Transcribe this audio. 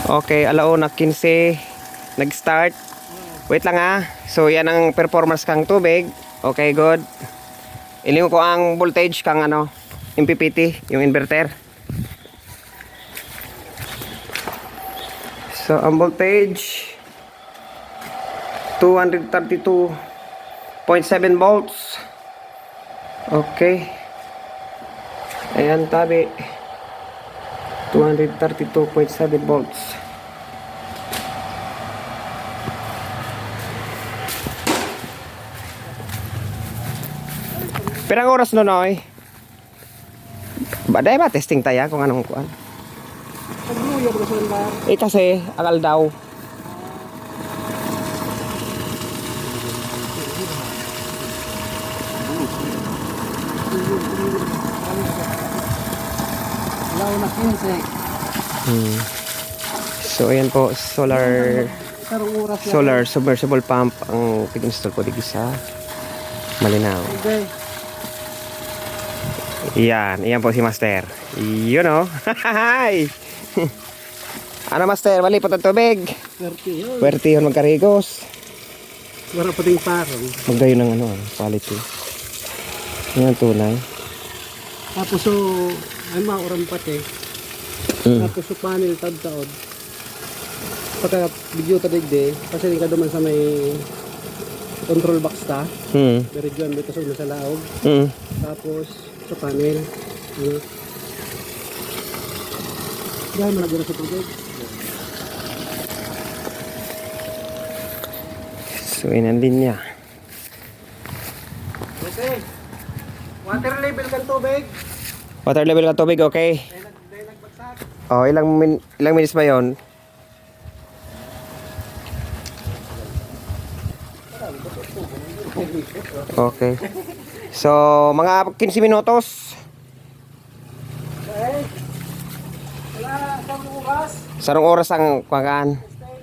Okay, alauna 15 nag-start. Wait lang ha. So yan ang performance kang tubig. Okay, good. Ilingo ko ang voltage kang ano, MPPT, yung inverter. So ang voltage 232.7 volts. Okay. Ayan tabi. 232.7 volts. Pirang oras no noy? Baday ba testing tayo kung anong kuan? Kasi akal daw. Alauna 15. So ayan po, solar submersible pump ang pag-install ko dito sa Malinaw. Iyan po si Master. Yun o. Hi! Ano Master, mali po ang tubig. Pwerte yun magkarigos. Wala pa ting parang. Magdayo ng ano, quality. Yan ang tunay. Tapos so, ay mauran pati. Tapos so panel tagtaod. Pagka video tadigde, kasi ka duman sa may control box ta. Pero dyan may tasog na sa laog. Tapos sa panel. Dahil mo na sa tubig. So inan din niya. Okay. Water level kan tubig. Water level ng tubig, okay? Oh, ilang minutes ba yon? Okay. So, mga 15 minutos. Wala, sa oras. Sarong oras ang kwagaan.